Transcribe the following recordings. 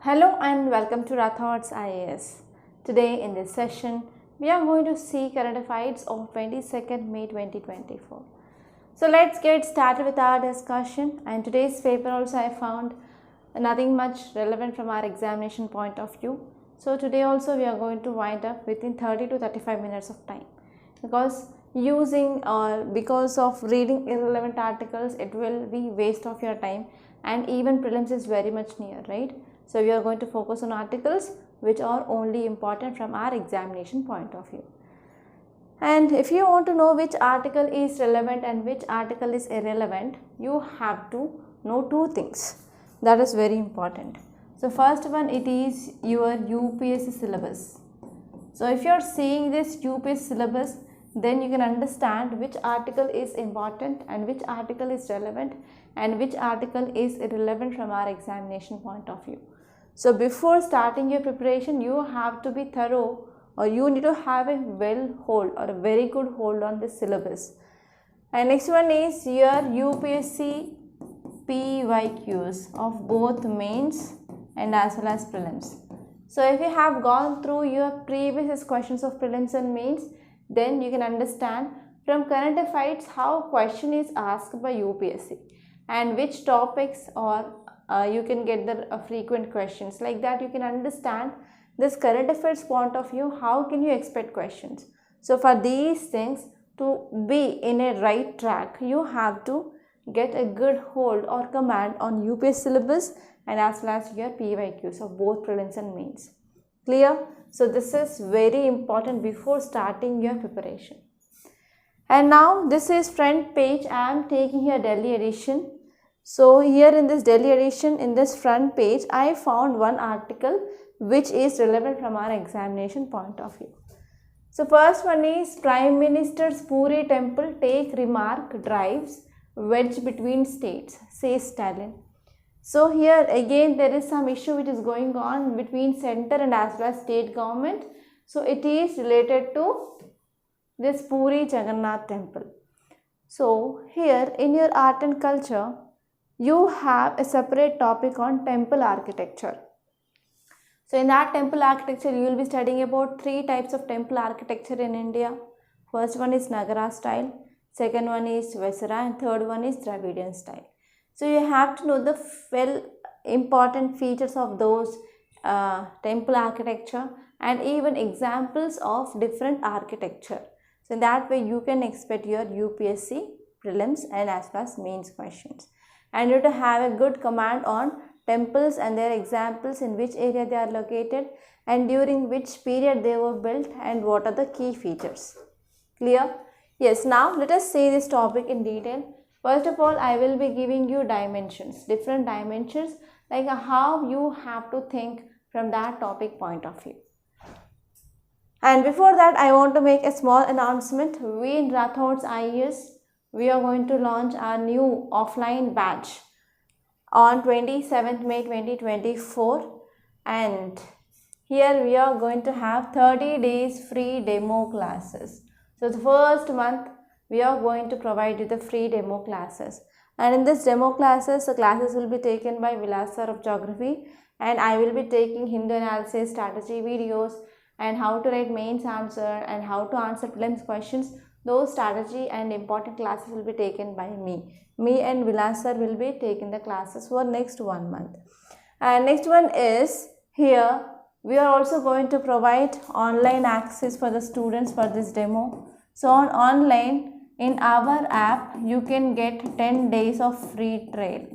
Hello and welcome to Rathods IAS. Today in this session, we are going to see current affairs of 22nd May 2024. So let's get started with our discussion, and today's paper also I found nothing much relevant from our examination point of view. So today also we are going to wind up within 30 to 35 minutes of time, because because of reading irrelevant articles it will be waste of your time, and even prelims is very much near, right? So we are going to focus on articles which are only important from our examination point of view. And if you want to know which article is relevant and which article is irrelevant, you have to know two things. That is very important. So first one, it is your UPSC syllabus. So if you are seeing this UPSC syllabus, then you can understand which article is important and which article is relevant and which article is irrelevant from our examination point of view. So before starting your preparation, you have to be thorough, or you need to have a very good hold on this syllabus. And next one is your UPSC PYQs of both mains and as well as prelims. So if you have gone through your previous questions of prelims and mains, then you can understand from current affairs how question is asked by UPSC and which topics, or you can get the frequent questions. Like that you can understand this current affairs point of view, how can you expect questions. So for these things to be in a right track, you have to get a good hold or command on UPSC syllabus and as well as your PYQs of both prelims and mains. Clear? So this is very important before starting your preparation. And now this is front page. I am taking here Delhi edition. So here in this Delhi edition, in this front page, I found one article which is relevant from our examination point of view. So first one is Prime Minister's Puri temple take remark drives wedge between states, says Stalin. So here again there is some issue which is going on between center and as well as state government. So it is related to this Puri Jagannath temple. So here in your art and culture, you have a separate topic on temple architecture. So in that temple architecture, you will be studying about three types of temple architecture in India. First one is Nagara style, second one is Vesara, and third one is Dravidian style. So you have to know the important features of those temple architecture and even examples of different architecture. So in that way you can expect your UPSC prelims and as well as mains questions. And you have to have a good command on temples and their examples, in which area they are located and during which period they were built and what are the key features. Clear? Yes, now let us see this topic in detail. First of all, I will be giving you dimensions, different dimensions, like how you have to think from that topic point of view. And before that, I want to make a small announcement. We in Rathods IAS, we are going to launch our new offline batch on 27th May 2024, and here we are going to have 30 days free demo classes. So the first month we are going to provide you the free demo classes, and in this demo classes the classes will be taken by Vilas sir of geography, and I will be taking Hindu analysis strategy videos and how to write mains answer and how to answer prelims questions. Those strategy and important classes will be taken by me. Me and Vilas sir will be taking the classes for next 1 month. And next one is here we are also going to provide online access for the students for this demo. So on online, in our app you can get 10 days of free trial.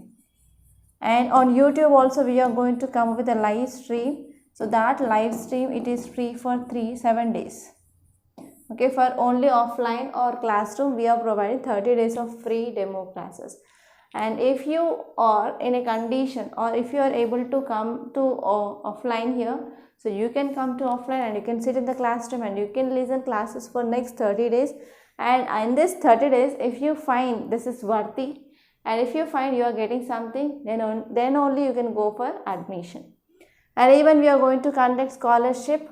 And on YouTube also we are going to come with a live stream. So that live stream, it is free for 7 days. Okay, for only offline or classroom we are providing 30 days of free demo classes. And if you are in a condition, or if you are able to come to offline here, so you can come to offline and you can sit in the classroom and you can listen classes for next 30 days. And in this 30 days, if you find this is worthy and if you find you are getting something, then only you can go for admission. And even we are going to conduct scholarship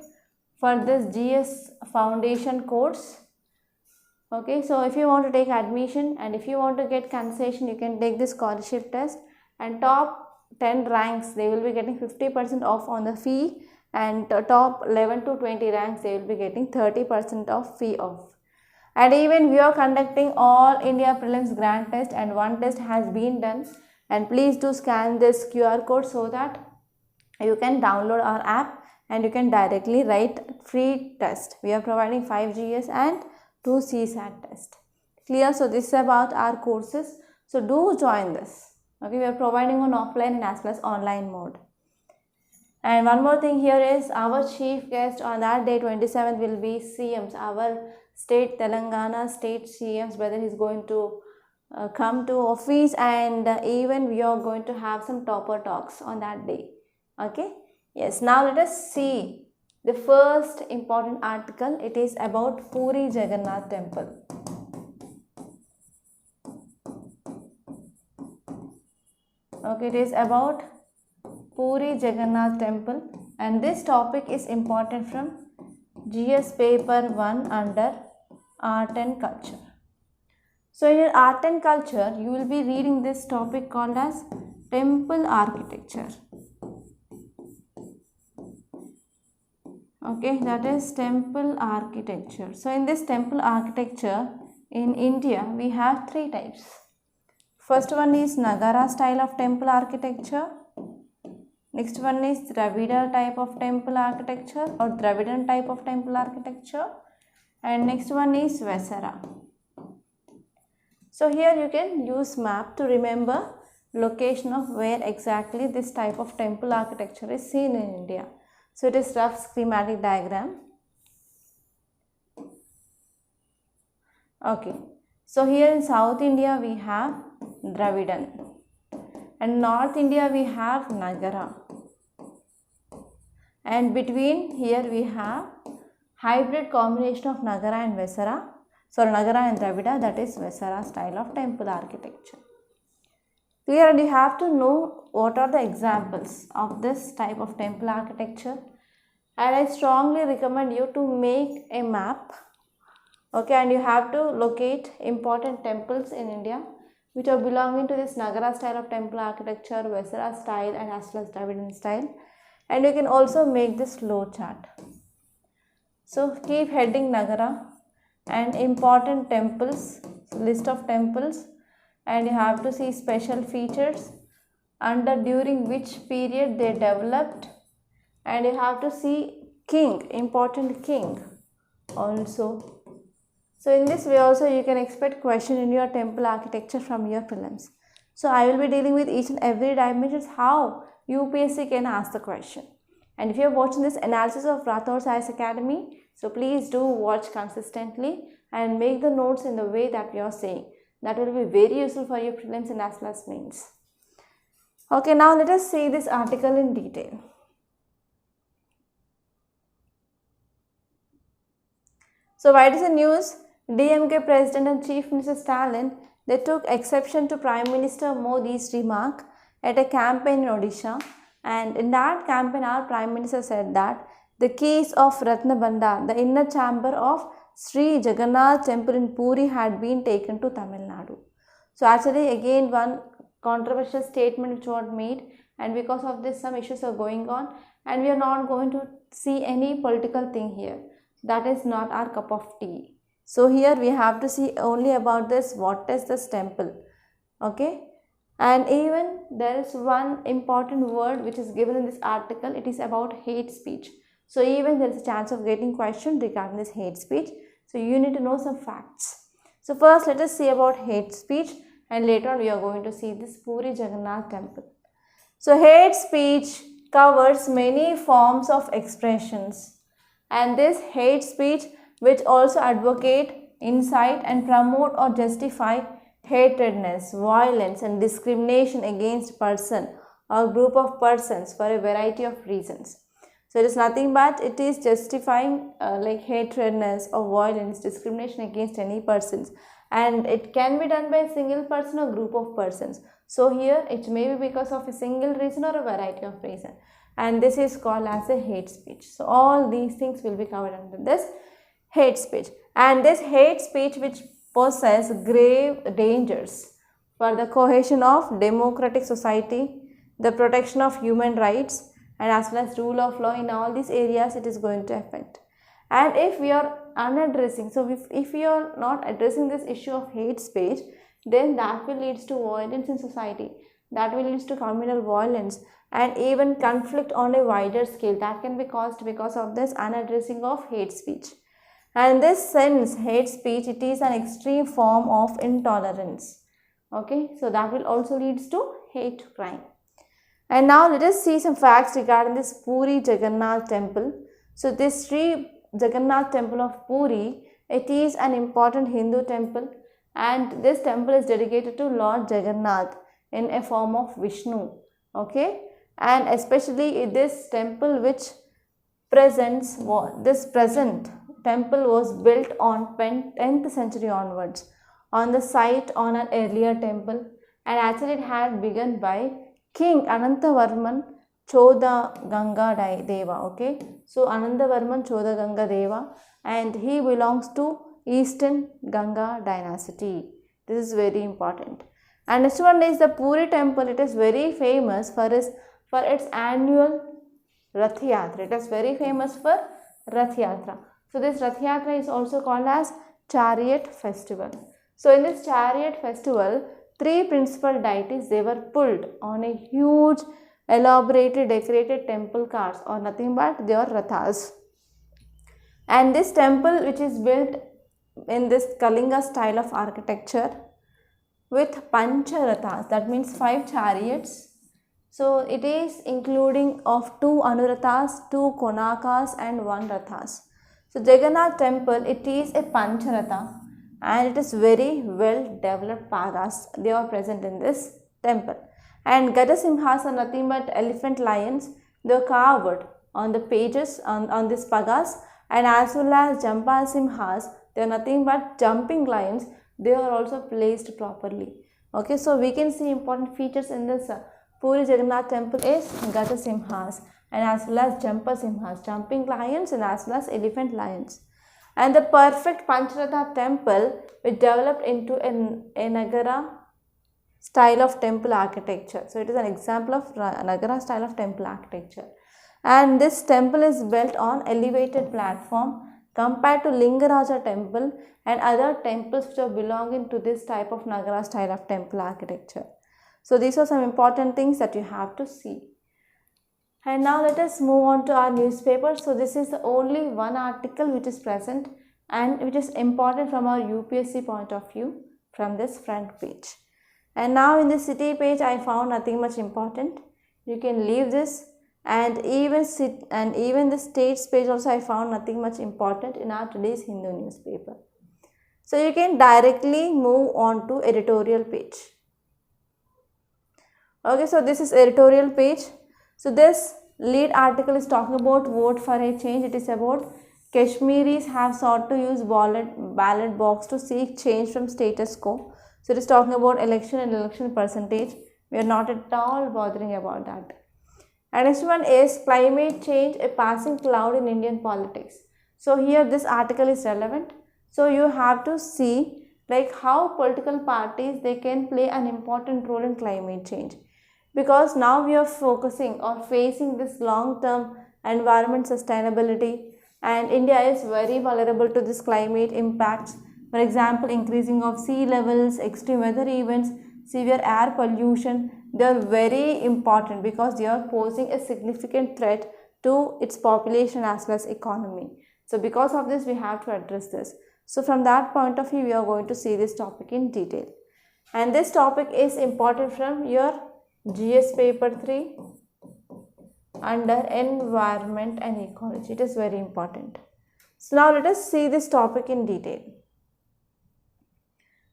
for this GS foundation course. Okay, so if you want to take admission and if you want to get concession, you can take this scholarship test, and top 10 ranks, they will be getting 50% off on the fee, and top 11 to 20 ranks, they will be getting 30% of fee off. And even we are conducting all India prelims grand test, and one test has been done, and please do scan this QR code so that you can download our app and you can directly write free test. We are providing 5 GS and 2 CSAT test. Clear? So this is about our courses. So do join this. Okay, we are providing on offline and as well as online mode. And one more thing here is our chief guest on that day 27th will be CMs, our state Telangana state CMs, whether he's going to come to office, and even we are going to have some topper talks on that day. Okay, yes. Now let us see the first important article. It is about Puri Jagannath temple. Okay, it is about Puri Jagannath temple, and this topic is important from GS paper 1 under art and culture. So in your art and culture, you will be reading this topic called as temple architecture. Okay, that is temple architecture. So in this temple architecture in India, we have 3 types. First one is Nagara style of temple architecture. Next one is Dravida type of temple architecture or Dravidian type of temple architecture. And next one is Vesara. So here you can use map to remember location of where exactly this type of temple architecture is seen in India. So it is rough schematic diagram. Okay. So here in South India we have Dravidian, and North India we have Nagara, and between here we have hybrid combination of Nagara and Vesara. So Nagara and Dravida, that is Vesara style of temple architecture. Clear? And you have to know what are the examples of this type of temple architecture, and I strongly recommend you to make a map. Okay, and you have to locate important temples in India which are belonging to this Nagara style of temple architecture, Vesara style, and as well as Dravidian style. And you can also make this flow chart. So keep heading Nagara and important temples, list of temples, and you have to see special features under during which period they developed, and you have to see king, important king also. So in this way also you can expect question in your temple architecture from your prelims. So I will be dealing with each and every dimensions how UPSC can ask the question. And if you are watching this analysis of Rathods IAS Academy, so please do watch consistently and make the notes in the way that we are saying. That will be very useful for your prelims and as well as mains. Okay, now let us see this article in detail. So why it is a news? DMK President and Chief Minister Stalin, they took exception to Prime Minister Modi's remark at a campaign in Odisha, and in that campaign our Prime Minister said that the keys of Ratnabandha, the inner chamber of Sri Jagannath temple in Puri, had been taken to Tamil Nadu. So actually again one controversial statement which was made, and because of this some issues are going on, and we are not going to see any political thing here. That is not our cup of tea. So here we have to see only about this, what is this temple, okay? And even there is one important word which is given in this article, it is about hate speech. So even there is a chance of getting question regarding this hate speech. So you need to know some facts. So first let us see about hate speech, and later on we are going to see this Puri Jagannath temple. So hate speech covers many forms of expressions, and this hate speech which also advocate, incite and promote or justify hatredness, violence and discrimination against person or group of persons for a variety of reasons. So it is nothing but it is justifying like hatredness or violence, discrimination against any persons, and it can be done by a single person or group of persons. So here it may be because of a single reason or a variety of reason, and this is called as a hate speech. So all these things will be covered under this hate speech, and this hate speech which poses grave dangers for the cohesion of democratic society, the protection of human rights, and as well as rule of law. In all these areas it is going to affect. And if we are unaddressing, so if we are not addressing this issue of hate speech, then that will lead to violence in society, that will lead to communal violence, and even conflict on a wider scale that can be caused because of this unaddressing of hate speech. And in this sense, hate speech, it is an extreme form of intolerance. Okay, so that will also lead to hate crime. And now let us see some facts regarding this Puri Jagannath temple. So this Sri Jagannath temple of Puri, it is an important Hindu temple, and this temple is dedicated to Lord Jagannath in a form of Vishnu. Okay, and especially this temple which presents, this present temple was built on 10th century onwards on the site on an earlier temple, and actually it had begun by King Anantavarman Choda Ganga Deva. Okay, so Anantavarman Choda Ganga Deva, and he belongs to Eastern Ganga dynasty. This is very important. And next one is the Puri temple. It is very famous for its annual Rath Yatra. It is very famous for Rath Yatra. So this Rath Yatra is also called as Chariot Festival. So in this Chariot Festival, 3 principal deities, they were pulled on a huge elaborately decorated temple cars, or nothing but they are Rathas. And this temple, which is built in this Kalinga style of architecture with Pancharathas, that means 5 chariots. So it is including of 2 Anurathas, 2 Konakas and 1 Rathas. So Jagannath temple, it is a Pancharatha, and it is very well developed pagas. They are present in this temple. And Gadasimhas are nothing but elephant lions. They are carved on the pages on this pagas, and as well as Jampasimhas, they are nothing but jumping lions. They are also placed properly. Okay, so we can see important features in this Puri Jagannath temple is Gadasimhas, and as well as Jampasimhas, jumping lions, and as well as elephant lions. And the perfect Pancharatha temple, which developed into a Nagara style of temple architecture. So it is an example of Nagara style of temple architecture. And this temple is built on elevated platform compared to Lingaraja temple and other temples which are belonging to this type of Nagara style of temple architecture. So these are some important things that you have to see. And now let us move on to our newspaper. So this is the only one article which is present and which is important from our UPSC point of view from this front page. And now in the city page, I found nothing much important. You can leave this, and even the states page also I found nothing much important in our today's Hindu newspaper. So you can directly move on to editorial page. Okay, so this is editorial page. So this lead article is talking about vote for a change. It is about Kashmiris have sought to use ballot box to seek change from status quo. So it is talking about election and election percentage. We are not at all bothering about that. And next one is climate change, a passing cloud in Indian politics. So here this article is relevant. So you have to see like how political parties, they can play an important role in climate change. Because now we are focusing or facing this long-term environment sustainability, and India is very vulnerable to this climate impacts. For example, increasing of sea levels, extreme weather events, severe air pollution, they are very important because they are posing a significant threat to its population as well as economy. So because of this, we have to address this. So from that point of view, we are going to see this topic in detail. And this topic is important from your GS paper 3 under environment and ecology. It is very important. So now let us see this topic in detail.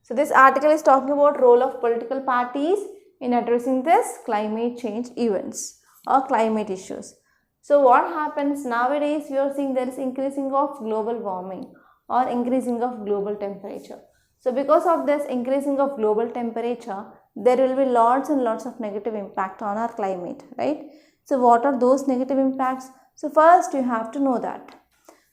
So this article is talking about role of political parties in addressing this climate change events or climate issues. So what happens nowadays, we are seeing there is increasing of global warming or increasing of global temperature. So because of this increasing of global temperature, there will be lots and lots of negative impact on our climate, right? So what are those negative impacts? So first you have to know that.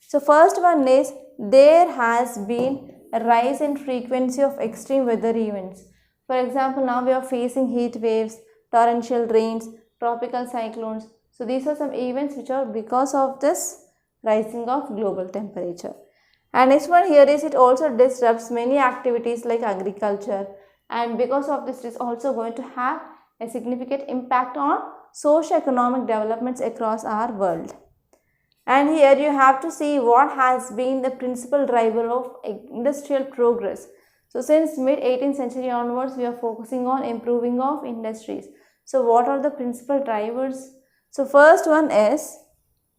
So first one is there has been a rise in frequency of extreme weather events. For example, now we are facing heat waves, torrential rains, tropical cyclones. So these are some events which are because of this rising of global temperature. And next one here is it also disrupts many activities like agriculture, and because of this it is also going to have a significant impact on socio-economic developments across our world. And here you have to see what has been the principal driver of industrial progress. So since mid 18th century onwards, we are focusing on improving of industries. So what are the principal drivers? So first one is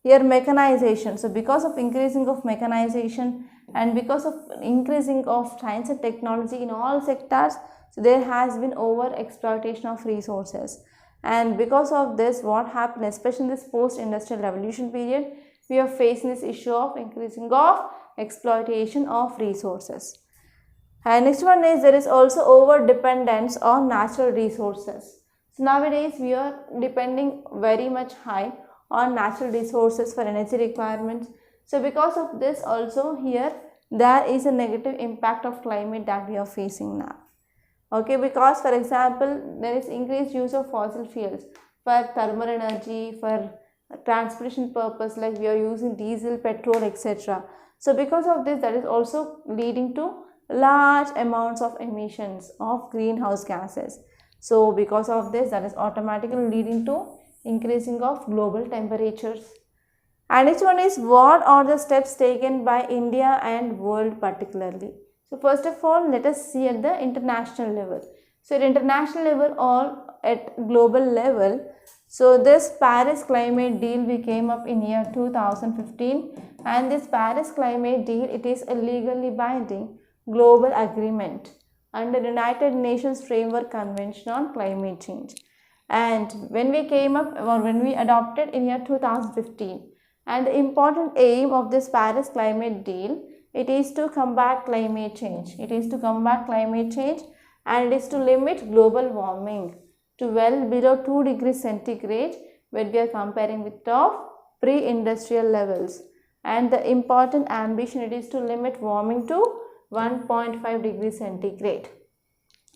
here mechanization. So because of increasing of mechanization and because of increasing of science and technology in all sectors, so there has been over exploitation of resources. And because of this, what happened, especially in this post-industrial revolution period, we are facing this issue of increasing of exploitation of resources. And next one is there is also over dependence on natural resources. So nowadays we are depending very much high on natural resources for energy requirements. So because of this also here there is a negative impact of climate that we are facing now. Okay, because for example there is increased use of fossil fuels for thermal energy, for transportation purpose, like we are using diesel, petrol, etc. So because of this, that is also leading to large amounts of emissions of greenhouse gases. So because of this, that is automatically leading to increasing of global temperatures. And next one is what are the steps taken by India and world particularly. So first of all, let us see at the international level. So at international level or at global level, so this Paris climate deal we came up in year 2015, and this Paris climate deal, it is a legally binding global agreement under United Nations Framework Convention on Climate Change. And when we came up or when we adopted in year 2015, and the important aim of this Paris climate deal, it is to combat climate change. It is to combat climate change and it is to limit global warming to well below 2 degrees centigrade when we are comparing with of pre-industrial levels. And the important ambition, it is to limit warming to 1.5 degrees centigrade.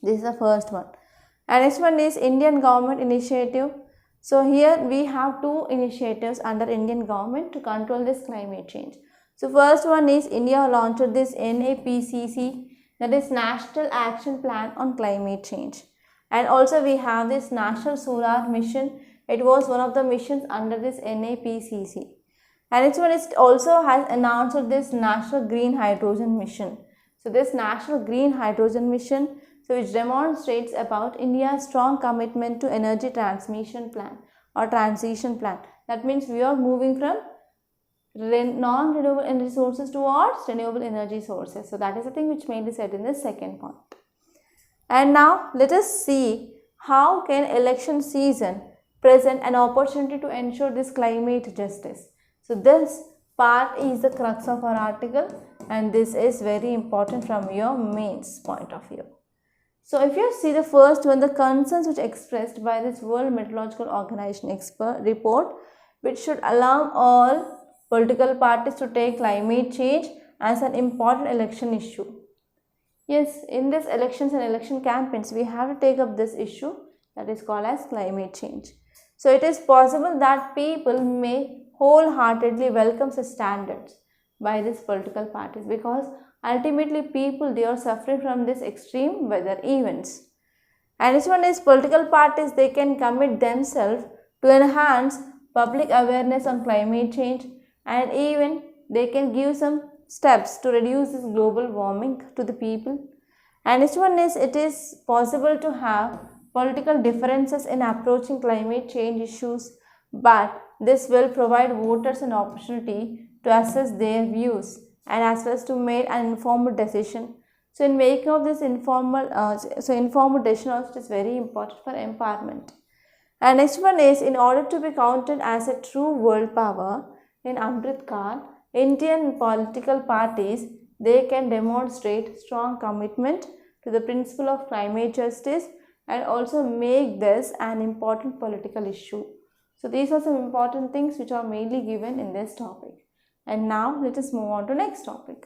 This is the first one. And next one is Indian government initiative. So here we have two initiatives under Indian government to control this climate change. So first one is India launched this NAPCC, that is National Action Plan on Climate Change. And also we have this National Solar Mission. It was one of the missions under this NAPCC. And next one is also has announced this National Green Hydrogen Mission. So this National Green Hydrogen Mission, so which demonstrates about India's strong commitment to energy transmission plan or transition plan. That means we are moving from non-renewable energy sources towards renewable energy sources. So that is the thing which mainly said in the second point. And now let us see how can election season present an opportunity to ensure this climate justice. So this part is the crux of our article, and this is very important from your mains point of view. So if you see the first one, the concerns which expressed by this World Meteorological Organization expert report, which should alarm all political parties to take climate change as an important election issue. Yes, in this elections and election campaigns, we have to take up this issue that is called as climate change. So it is possible that people may wholeheartedly welcome such standards by these political parties, because ultimately people, they are suffering from this extreme weather events. And this one is political parties, they can commit themselves to enhance public awareness on climate change, and even they can give some steps to reduce this global warming to the people. And this one is, it is possible to have political differences in approaching climate change issues, but this will provide voters an opportunity to assess their views and as well as to make an informed decision. So in making of this informed decision also is very important for empowerment. And next one is, in order to be counted as a true world power in Amrit Kal, Indian political parties, they can demonstrate strong commitment to the principle of climate justice and also make this an important political issue. So these are some important things which are mainly given in this topic. And now let us move on to next topic.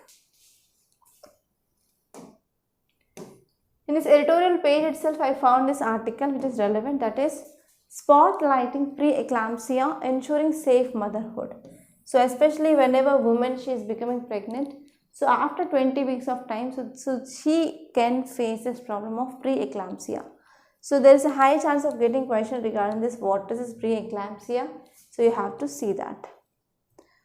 In this editorial page itself, I found this article which is relevant, that is spotlighting preeclampsia, ensuring safe motherhood. So especially whenever woman she is becoming pregnant, so after 20 weeks of time, so she can face this problem of preeclampsia. So there is a high chance of getting question regarding this, what is this preeclampsia? So you have to see that.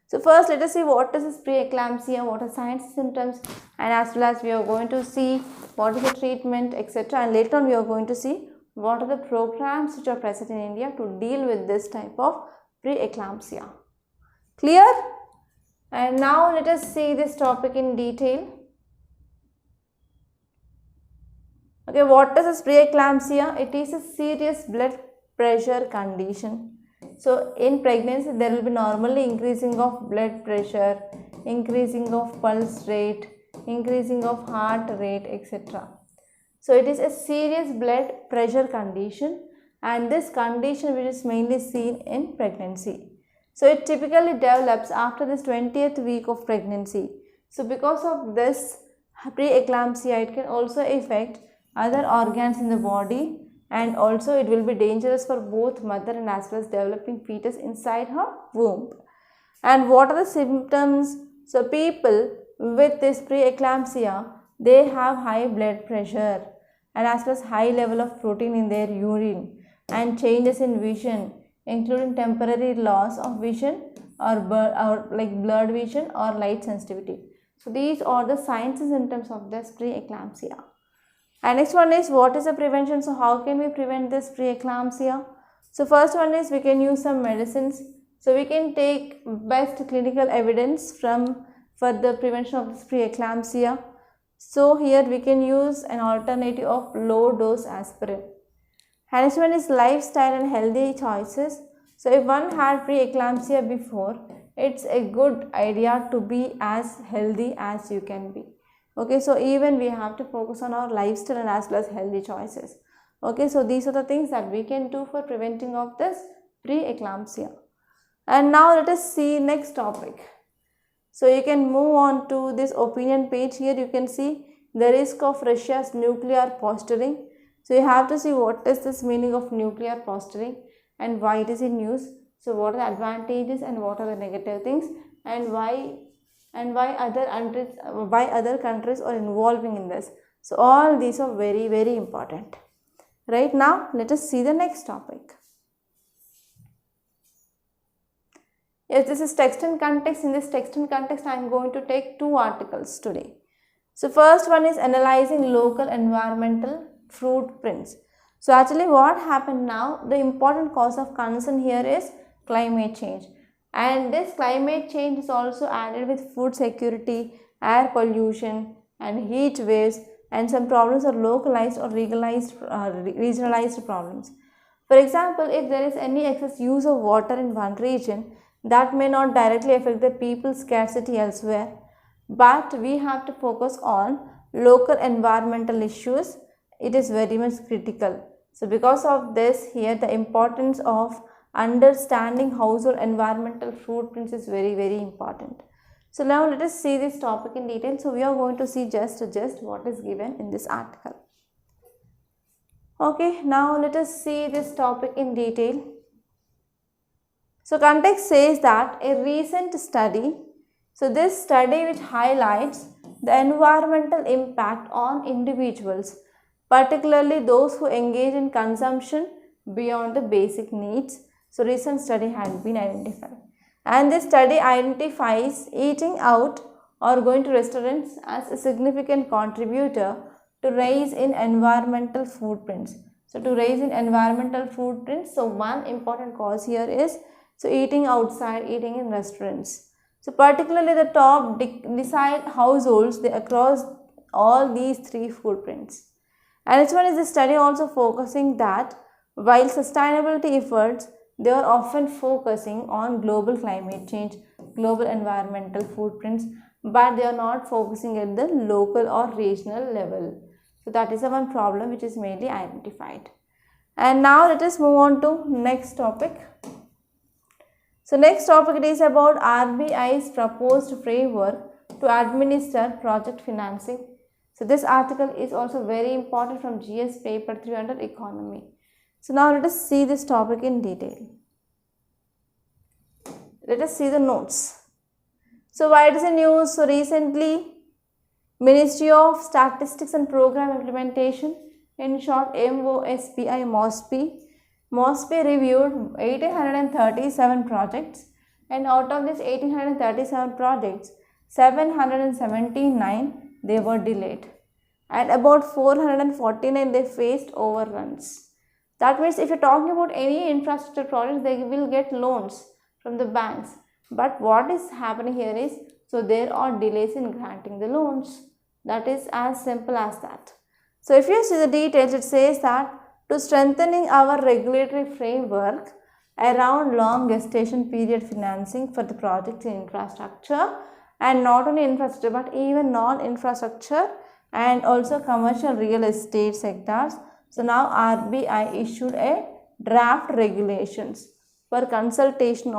So first let us see what is this preeclampsia, what are signs and symptoms, and as well as we are going to see what is the treatment, etc. And later on we are going to see what are the programs which are present in India to deal with this type of preeclampsia. Clear? And now let us see this topic in detail. Okay, what is this preeclampsia? It is a serious blood pressure condition. So in pregnancy there will be normally increasing of blood pressure, increasing of pulse rate, increasing of heart rate, etc. So it is a serious blood pressure condition, and this condition which is mainly seen in pregnancy. So it typically develops after this 20th week of pregnancy. So because of this preeclampsia, it can also affect other organs in the body, and also it will be dangerous for both mother and as well as developing fetus inside her womb. And what are the symptoms? So people with this preeclampsia, they have high blood pressure and as well as high level of protein in their urine, and changes in vision, including temporary loss of vision or blurred vision or light sensitivity. So these are the signs and symptoms of this preeclampsia. And next one is, what is the prevention? So how can we prevent this preeclampsia? So first one is, we can use some medicines. So we can take best clinical evidence for the prevention of this preeclampsia. So here we can use an alternative of low dose aspirin. And next one is lifestyle and healthy choices. So if one had preeclampsia before, it's a good idea to be as healthy as you can be. Okay, so even we have to focus on our lifestyle and as well as healthy choices. Okay, so these are the things that we can do for preventing of this preeclampsia. And now let us see next topic. So you can move on to this opinion page. Here you can see the risk of Russia's nuclear posturing. So you have to see what is this meaning of nuclear posturing and why it is in use. So what are the advantages and what are the negative things, and why other countries are involving in this. So all these are very, very important. Right now, let us see the next topic. Yes, this is text and context. In this text and context, I am going to take two articles today. So first one is analyzing local environmental footprints. So actually what happened now, the important cause of concern here is climate change. And this climate change is also added with food security, air pollution and heat waves, and some problems are localized or regionalized problems. For example, if there is any excess use of water in one region, that may not directly affect the people's scarcity elsewhere, but we have to focus on local environmental issues. It is very much critical. So because of this, here the importance of understanding household environmental footprints is very, very important. So now let us see this topic in detail. So we are going to see just what is given in this article. Okay, now let us see this topic in detail. So context says that a recent study, so this study which highlights the environmental impact on individuals, particularly those who engage in consumption beyond the basic needs. So recent study had been identified, and this study identifies eating out or going to restaurants as a significant contributor to rise in environmental footprints. So to rise in environmental footprints, so one important cause here is eating outside, eating in restaurants. So particularly the top decile households, they across all these three footprints. And next one is the study also focusing that while sustainability efforts, they are often focusing on global climate change, global environmental footprints, but they are not focusing at the local or regional level. So that is the one problem which is mainly identified. And now let us move on to next topic. So next topic, it is about RBI's proposed framework to administer project financing. So this article is also very important from GS paper 3 under economy. So now let us see this topic in detail. Let us see the notes. So why it is in news? So recently, Ministry of Statistics and Program Implementation, in short MOSPI reviewed 1837 projects, and out of this 1837 projects, 779 they were delayed, and about 449 they faced overruns. That means if you're talking about any infrastructure projects, they will get loans from the banks. But what is happening here is, so there are delays in granting the loans. That is as simple as that. So if you see the details, it says that to strengthening our regulatory framework around long gestation period financing for the projects in infrastructure, and not only infrastructure but even non-infrastructure and also commercial real estate sectors. So now RBI issued a draft regulations for consultation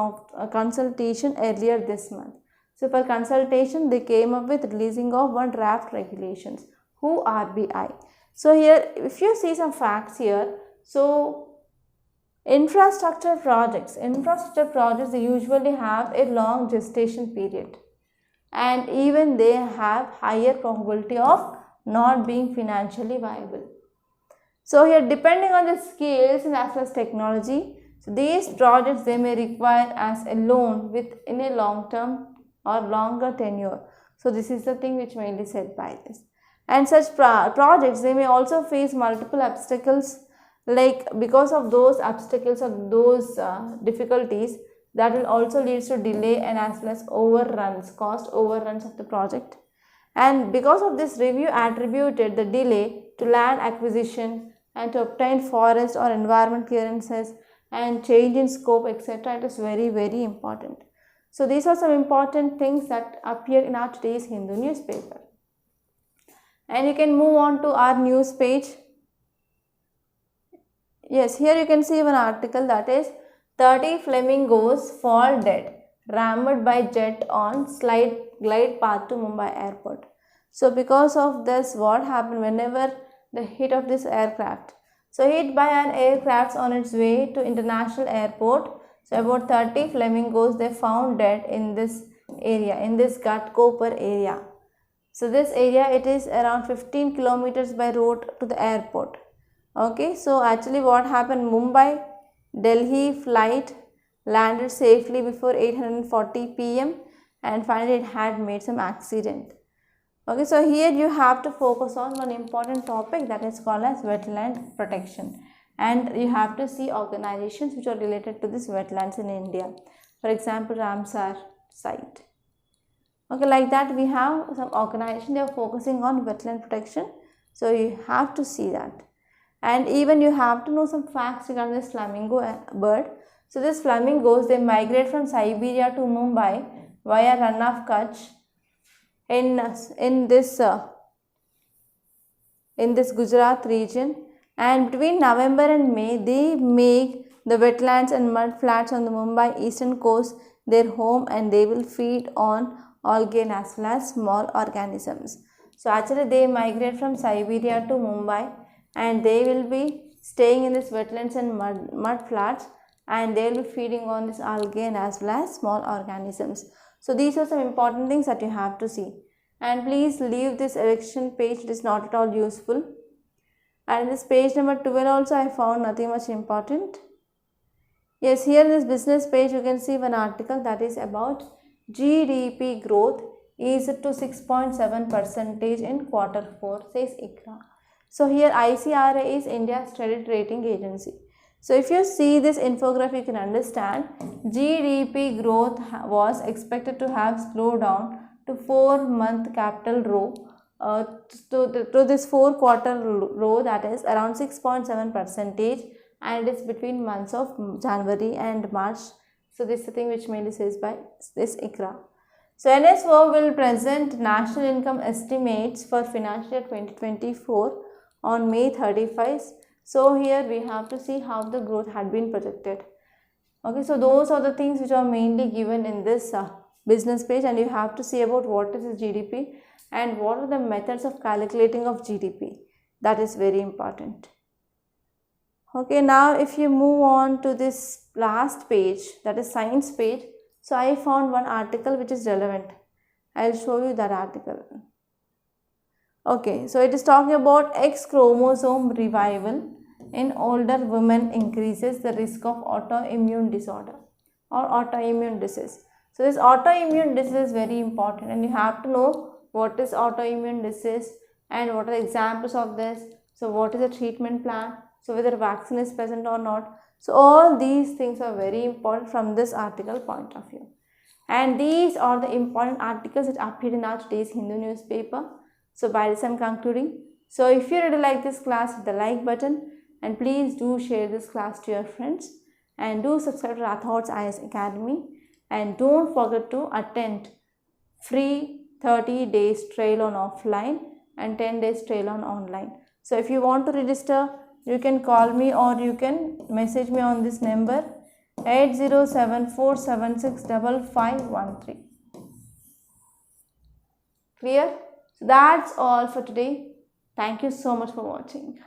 earlier this month. So for consultation, they came up with releasing of one draft regulations. Who? RBI. So here, if you see some facts here, so infrastructure projects, they usually have a long gestation period, and even they have higher probability of not being financially viable. So here, depending on the skills and as well as technology, so these projects they may require as a loan within a long term or longer tenure. So this is the thing which mainly said by this. And such projects, they may also face multiple obstacles, like because of those obstacles or those difficulties, that will also lead to delay and as well as overruns, cost overruns of the project. And because of this, review attributed the delay to land acquisition and to obtain forest or environment clearances and change in scope, etc. It is very, very important. So these are some important things that appear in our today's Hindu newspaper. And you can move on to our news page. Yes, here you can see one article that is 30 flamingos fall dead, rammed by jet on glide path to Mumbai airport. So because of this, what happened whenever the hit of this aircraft? So hit by an aircraft on its way to international airport. So about 30 flamingos they found dead in this area, in this Ghatkopar area. So this area, it is around 15 kilometers by road to the airport. Okay, so actually what happened, Mumbai Delhi flight landed safely before 8:40 p.m. and finally it had made some accident. Okay, so here you have to focus on one important topic that is called as wetland protection. And you have to see organizations which are related to this wetlands in India. For example, Ramsar site. Okay, like that we have some organization, they are focusing on wetland protection. So you have to see that. And even you have to know some facts regarding this flamingo bird. So these flamingos, they migrate from Siberia to Mumbai via Run of Kutch in this Gujarat region. And between November and May, they make the wetlands and mud flats on the Mumbai eastern coast their home, and they will feed on algae as well as small organisms. So actually they migrate from Siberia to Mumbai, and they will be staying in this wetlands and mud flats, and they will be feeding on this algae and as well as small organisms. So these are some important things that you have to see. And please leave this election page, it is not at all useful. And in this page number 12 also I found nothing much important. Yes, here in this business page you can see one article that is about GDP growth is to 6.7% in Q4, says ICRA. So here ICRA is India's credit rating agency. So if you see this infographic, you can understand GDP growth was expected to have slowed down to 4-month capital row. To this 4-quarter row, that is around 6.7%, and it is between months of January and March. So this is the thing which mainly says by this ICRA. So NSO will present national income estimates for financial year 2024 on May 31st. So here we have to see how the growth had been projected. Okay, so those are the things which are mainly given in this business page, and you have to see about what is GDP and what are the methods of calculating of GDP. That is very important. Okay, now if you move on to this last page, that is science page. So I found one article which is relevant. I will show you that article. Okay, so it is talking about X chromosome revival in older women increases the risk of autoimmune disorder or autoimmune disease. So this autoimmune disease is very important, and you have to know what is autoimmune disease and what are the examples of this. So what is the treatment plan? So whether vaccine is present or not. So all these things are very important from this article point of view. And these are the important articles that appeared in our today's Hindu newspaper. So by this I am concluding. So if you really like this class, hit the like button, and please do share this class to your friends, and do subscribe to Rathods IAS Academy, and don't forget to attend free 30 days trial on offline and 10 days trial on online. So if you want to register, you can call me or you can message me on this number 8074765513. Clear? So that's all for today. Thank you so much for watching.